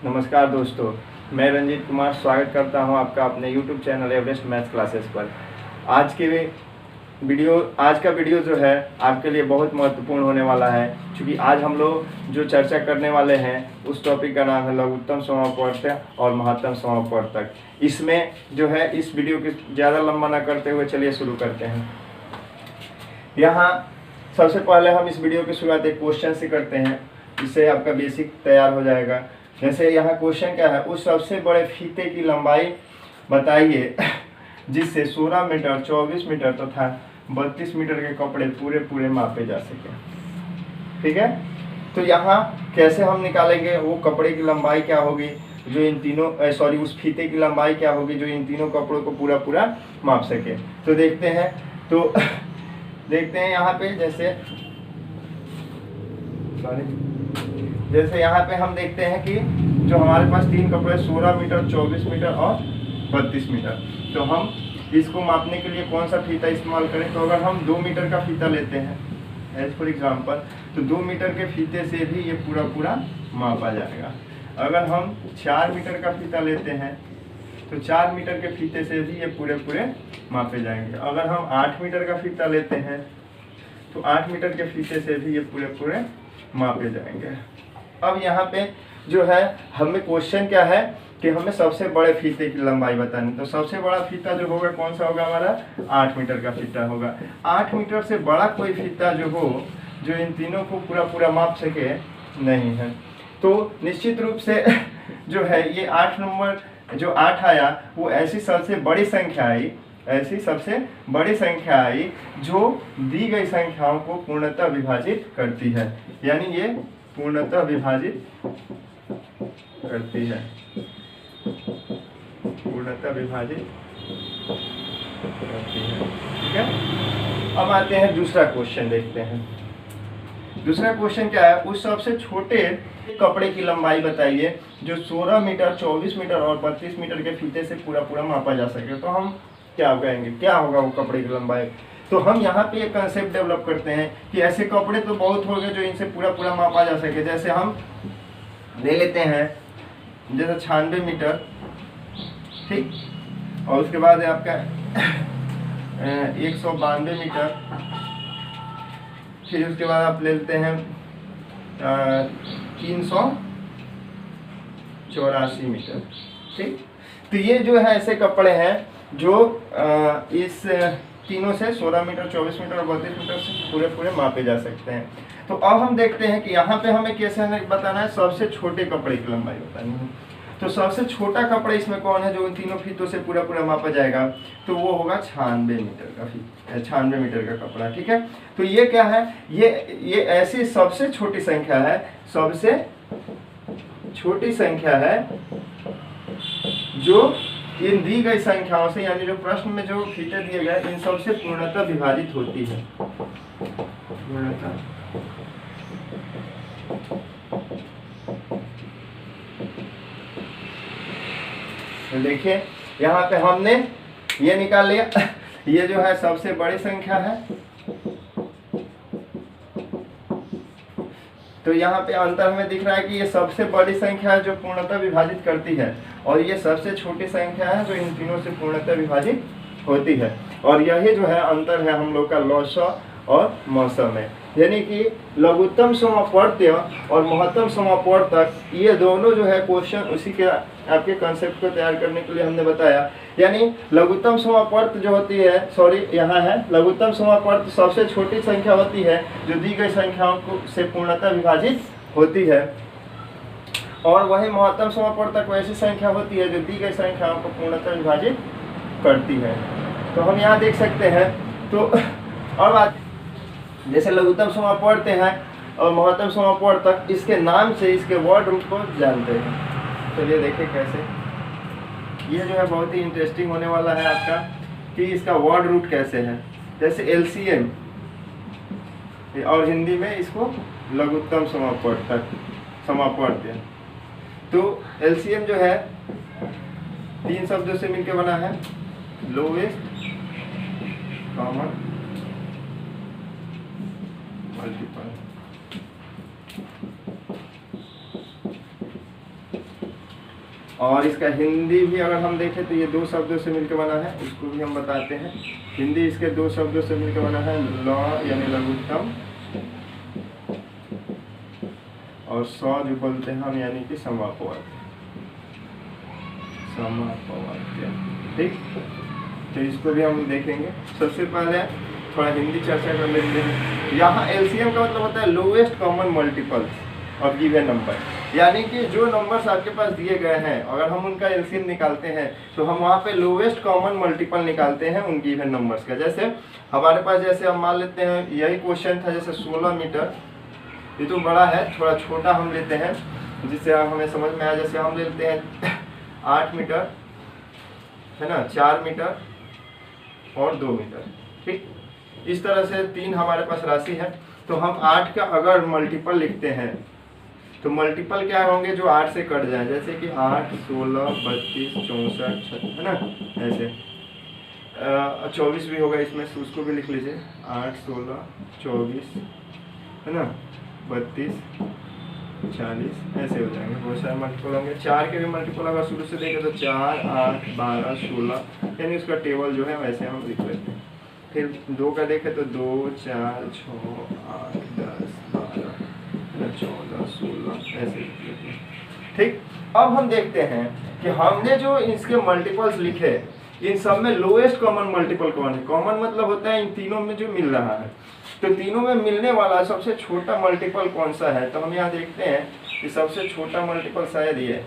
नमस्कार दोस्तों, मैं रंजीत कुमार स्वागत करता हूं आपका अपने YouTube channel Everest maths classes पर। आज का वीडियो जो है आपके लिए बहुत महत्वपूर्ण होने वाला है, क्योंकि आज हम लोग जो चर्चा करने वाले हैं उस टॉपिक का नाम है लघुत्तम समापवर्तक और महत्तम समापवर्तक। इसमें जो है इस वीडियो को ज़्यादा लंबा ना करते हुए चलिए शुरू करते हैं। यहाँ सबसे पहले हम इस वीडियो की शुरुआत एक क्वेश्चन से करते हैं, इससे आपका बेसिक तैयार हो जाएगा। जैसे यहाँ क्वेश्चन क्या है, उस सबसे बड़े फीते की लंबाई बताइए जिससे 16 मीटर, 24 मीटर तथा 32 मीटर के कपड़े पूरे मापे जा सके। ठीक है, तो यहाँ कैसे हम निकालेंगे वो कपड़े की लंबाई क्या होगी जो इन तीनों उस फीते की लंबाई क्या होगी जो इन तीनों कपड़ों को पूरा माप सके। तो देखते हैं यहाँ पे जैसे यहाँ पे हम देखते हैं कि जो हमारे पास तीन कपड़े 16 मीटर, 24 मीटर और 32 मीटर, तो हम इसको मापने के लिए कौन सा फीता इस्तेमाल करें। तो अगर हम 2 मीटर का फीता लेते हैं एज फॉर एग्जांपल, तो 2 मीटर के फीते से भी ये पूरा मापा जाएगा। अगर हम 4 मीटर का फीता लेते हैं तो 4 मीटर के फीते से भी ये पूरे मापे जाएंगे। अगर हम 8 मीटर का फीता लेते हैं तो 8 मीटर के फीते से भी ये पूरे मापे जाएंगे। अब यहाँ पे जो है हमें क्वेश्चन क्या है कि हमें सबसे बड़े फीते की लंबाई बतानी। तो सबसे बड़ा फीता जो होगा कौन सा होगा, हमारा 8 मीटर का फीता होगा। 8 मीटर से बड़ा कोई फीता जो हो जो इन तीनों को पूरा माप सके नहीं है। तो निश्चित रूप से जो है ये 8 नंबर जो 8 आया वो ऐसी सबसे बड़ी संख्या आई जो दी गई संख्याओं को पूर्णतः विभाजित करती है, यानी ये पूर्णतः विभाजित करती है। ठीक है, अब आते हैं दूसरा क्वेश्चन देखते हैं। दूसरा क्वेश्चन क्या है, उस सबसे छोटे कपड़े की लंबाई बताइए जो 16 मीटर, 24 मीटर और 32 मीटर के फीते से पूरा मापा जा सके। तो हम क्या कहेंगे, क्या होगा वो कपड़े की लंबाई। तो हम यहाँ पे एक कंसेप्ट डेवलप करते हैं कि ऐसे कपड़े तो बहुत हो गए जो इनसे पूरा मापा जा सके। जैसे हम ले लेते हैं जैसे 96 मीटर, ठीक, और उसके बाद है आपका 192 मीटर, फिर उसके बाद आप ले लेते हैं 384 मीटर। ठीक, तो ये जो है ऐसे कपड़े हैं जो इस तीनों से 16 मीटर, 24 मीटर और 32 मीटर से पूरे मापे जा सकते हैं। तो अब हम देखते हैं कि यहाँ पे हमें कैसे बताना है, सबसे छोटे कपड़े की लंबाई बतानी है। तो सबसे छोटा कपड़ा इसमें कौन है जो इन तीनों फीतों से पूरा मापा जाएगा, तो वो होगा 96 मीटर का कपड़ा। ठीक है, तो ये क्या है, ये ऐसी सबसे छोटी संख्या है जो इन दी गई संख्याओं से, यानी जो प्रश्न में जो फीते दिए गए इन सबसे पूर्णतः विभाजित होती है। तो देखिए यहाँ पे हमने ये निकाल लिया, ये जो है सबसे बड़ी संख्या है। तो यहाँ पे अंतर हमें दिख रहा है कि ये सबसे बड़ी संख्या है जो पूर्णतः विभाजित करती है, और ये सबसे छोटी संख्या है जो इन तीनों से पूर्णतः विभाजित होती है। और यही जो है अंतर है हम लोग का लॉसा और मौसम में, यानी कि लघुत्तम समापवर्तक और महत्तम समापवर्तक, ये दोनों जो है क्वेश्चन उसी के आपके कंसेप्ट को तैयार करने के लिए हमने बताया। यानी लघुत्तम समापवर्तक जो होती है, यहाँ है लघुत्तम समापवर्तक सबसे छोटी संख्या होती है जो दी गई संख्याओं को से पूर्णतः विभाजित होती है, और वही महत्तम समापवर्तक वैसी संख्या होती है जो दी गई संख्याओं को पूर्णतः विभाजित करती है। तो हम यहाँ देख सकते हैं। तो अब जैसे लघुत्तम समापवर्तक है और महत्तम समापवर्तक, इसके नाम से इसके वर्ड रूट को जानते हैं। चलिए देखिए कैसे, ये जो है बहुत ही इंटरेस्टिंग होने वाला है आपका कि इसका वर्ड रूट कैसे है। जैसे एलसीएम, और हिंदी में इसको लघुत्तम समापवर्तक। तो एलसीएम जो है 3 शब्दों से मिलकर बना है, लोवेस्ट कॉमन मल्टीपल। और इसका हिंदी भी अगर हम देखें तो ये 2 शब्दों से मिलकर बना है, इसको भी हम बताते हैं। हिंदी इसके 2 शब्दों से मिलकर बना है, ल यानी लघुत्तम, और स जो बोलते हैं हम यानी कि समापवर्त्य। ठीक, तो इसको भी हम देखेंगे। सबसे पहले थोड़ा हिंदी चर्चा कर लेते हैं। यहाँ एलसीएम का मतलब होता है lowest common multiples of given number, यानी कि जो नंबर्स आपके पास दिए गए हैं अगर हम उनका एलसीएम निकालते हैं तो हम वहाँ पे लोएस्ट कॉमन मल्टीपल निकालते हैं उन गिवन नंबर्स का। जैसे हमारे पास, जैसे हम मान लेते हैं यही क्वेश्चन था, जैसे 16 मीटर, ये तो बड़ा है, थोड़ा छोटा हम लेते हैं जिससे हमें समझ में आया। जैसे हम लेते हैं 8 मीटर है ना, 4 मीटर और 2 मीटर। ठीक, इस तरह से 3 हमारे पास राशि है। तो हम 8 का अगर मल्टीपल लिखते हैं तो मल्टीपल क्या होंगे जो 8 से कट जाए, जैसे कि 8, 16, 32, 64 है ना, ऐसे 24 भी होगा इसमें, उसको भी लिख लीजिए। 8, 16, 24 है ना, 32, 40 ऐसे हो जाएंगे, बहुत सारे मल्टीपल होंगे। 4 के भी मल्टीपल अगर शुरू से देखें तो 4, 8, 12, 16, यानी उसका टेबल जो है वैसे हम लिख लेते हैं। फिर 2 का देखें तो 2, 4, 6, 8, 10, 12, 14, 16 ऐसे लिख लेते हैं। ठीक, अब हम देखते हैं कि हमने जो इसके मल्टीपल्स लिखे इन सब में लोएस्ट कॉमन मल्टीपल कौन है। कॉमन मतलब होता है इन तीनों में जो मिल रहा है, तो तीनों में मिलने वाला सबसे छोटा मल्टीपल कौन सा है। तो हम यहाँ देखते हैं कि सबसे छोटा मल्टीपल शायद ये है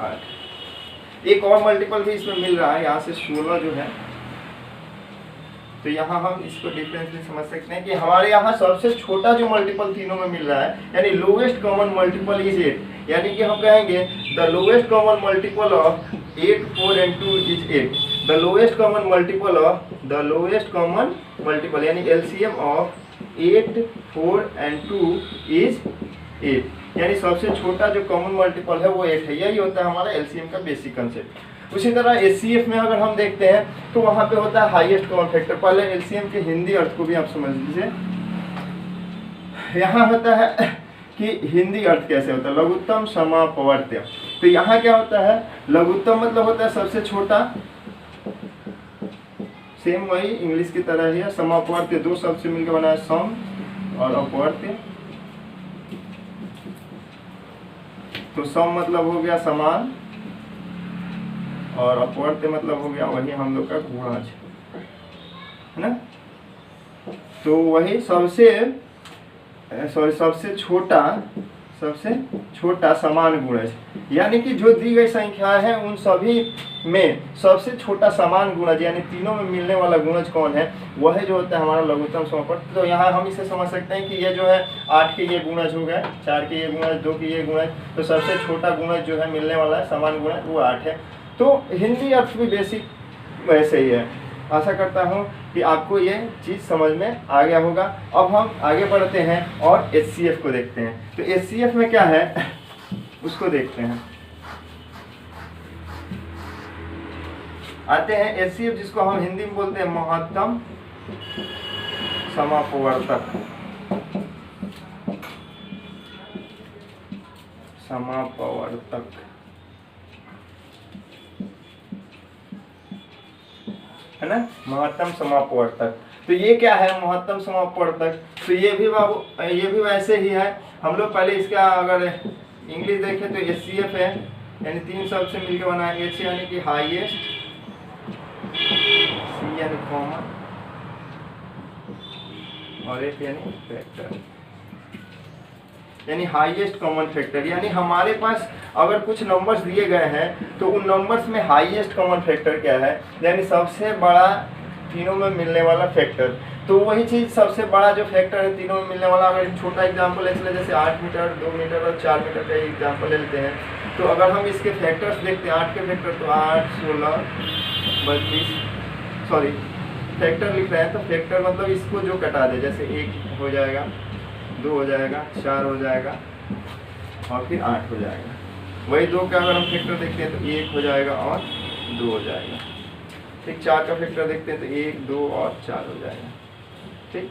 8। एक और मल्टीपल भी इसमें मिल रहा है, यहाँ से 16 जो है। तो यहाँ हम इसको डिफरेंस भी समझ सकते हैं कि हमारे यहाँ सबसे छोटा जो मल्टीपल तीनों में मिल रहा है, यानी लोएस्ट कॉमन मल्टीपल इज 8, यानी कि हम कहेंगे the lowest common multiple of 8, 4 and 2 is 8। The lowest common multiple of the lowest common multiple यानी एलसीएम ऑफ 8, 4 and 2 is 8, यानी सबसे छोटा जो कॉमन मल्टीपल है वो 8 है। यही होता है हमारा एलसीएम का बेसिक कंसेप्ट। उसी तरह एचसीएफ में अगर हम देखते हैं तो वहाँ पे होता है हाईएस्ट कॉमन फैक्टर। पहले एलसीएम के हिंदी अर्थ को भी आप समझ लीजिए। यहाँ होता है कि हिंदी अर्थ कैसे होता है, लघुत्तम समापवर्त्य। तो यहाँ क्या होता है, लघुत्तम मतलब होता है सबसे छोटा, सेम वही इंग्लिश की तरह ही है। समापवर्त्य 2 शब्द से मिलकर बना है, सम और अपवर्त्य। तो सम मतलब हो गया समान और अपवर्त्य मतलब हो गया वही हम लोग का गुणज, है ना। तो वही सबसे छोटा समान गुणज, यानी कि जो दी गई संख्या है उन सभी में सबसे छोटा समान गुणज, यानी तीनों में मिलने वाला गुणज कौन है, वह जो होता है हमारा लघुत्तम समापवर्त्य। तो यहाँ हम इसे समझ सकते हैं कि ये जो है 8 के ये गुणज हो गए, 4 के ये गुणज, 2 के ये गुणज, तो सबसे छोटा गुणज जो है मिलने वाला है समान गुणज वो 8 है। तो हिंदी अर्थ भी बेसिक वैसे ही है। आशा करता हूँ कि आपको ये चीज़ समझ में आ गया होगा। अब हम आगे बढ़ते हैं और एचसीएफ को देखते हैं। तो एचसीएफ में क्या है उसको देखते हैं। आते हैं एचसीएफ, जिसको हम हिंदी में बोलते हैं महत्तम समापवर्तक। है ना, महत्तम समापवर्तक। तो ये क्या है महत्तम समापवर्तक, तो ये भी वैसे ही है। हम लोग पहले इसका अगर इंग्लिश देखें तो एचसीएफ है, यानी 3 शब्द से मिलकर बना है। एच यानी कि हाईएस्ट, सी यानी कॉमन और एफ यानी फैक्टर, यानी हाईएस्ट कॉमन फैक्टर। यानी हमारे पास अगर कुछ नंबर्स दिए गए हैं तो उन नंबर्स में हाईएस्ट कॉमन फैक्टर क्या है, यानी सबसे बड़ा तीनों में मिलने वाला फैक्टर। तो वही चीज़ सबसे बड़ा जो फैक्टर है तीनों में मिलने वाला। अगर एक छोटा एग्जांपल ले, जैसे 8 मीटर, 2 मीटर और 4 मीटर का एग्जांपल ले लेते हैं, तो अगर हम इसके फैक्टर्स देखते हैं 8 के फैक्टर, तो 8, 16, 32, सॉरी फैक्टर लिख रहे हैं तो फैक्टर मतलब इसको जो कटा दे, जैसे 1 हो जाएगा, 2 हो जाएगा, 4 हो जाएगा और फिर 8 हो जाएगा। वही 2 का अगर हम फैक्टर देखते हैं तो 1 हो जाएगा और 2 हो जाएगा। ठीक, 4 का फैक्टर देखते हैं तो 1, 2 और 4 हो जाएगा। ठीक,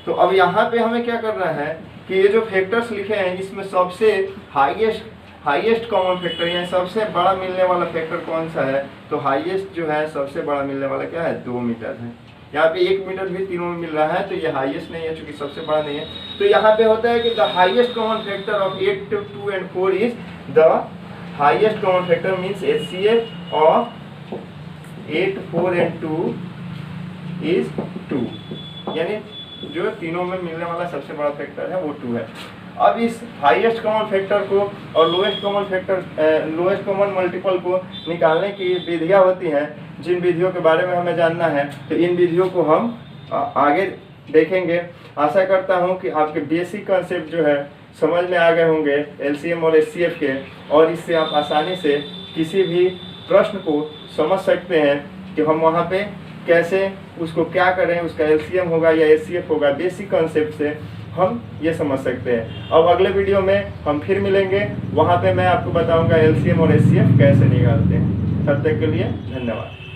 तो अब यहाँ पे हमें क्या करना है कि ये जो फैक्टर्स लिखे हैं इसमें सबसे हाईएस्ट हाईएस्ट कॉमन फैक्टर यानी सबसे बड़ा मिलने वाला फैक्टर कौन सा है, तो हाईएस्ट जो है सबसे बड़ा मिलने वाला क्या है, 2 मीटर है। यहाँ पे 1 मीटर भी तीनों में मिल रहा है, तो ये हाईएस्ट नहीं है चूंकि सबसे बड़ा नहीं है। तो यहाँ पे होता है कि the highest common factor of 8, 2 and 4 is the highest common factor means HCF of 8, 4 and 2 is 2, यानी जो तीनों में मिलने वाला सबसे बड़ा फैक्टर है वो 2 है। अब इस हाईएस्ट कॉमन फैक्टर को और लोएस्ट कॉमन मल्टीपल को निकालने की विधियां होती हैं, जिन विधियों के बारे में हमें जानना है, तो इन विधियों को हम आगे देखेंगे। आशा करता हूं कि आपके बेसिक कंसेप्ट जो है समझ में आ गए होंगे LCM और HCF के, और इससे आप आसानी से किसी भी प्रश्न को समझ सकते हैं कि हम वहाँ पे कैसे उसको क्या करें, उसका LCM होगा या HCF होगा, बेसिक कंसेप्ट से हम ये समझ सकते हैं। अब अगले वीडियो में हम फिर मिलेंगे, वहाँ पे मैं आपको बताऊंगा LCM और HCF कैसे निकालते हैं। तब तक के लिए धन्यवाद।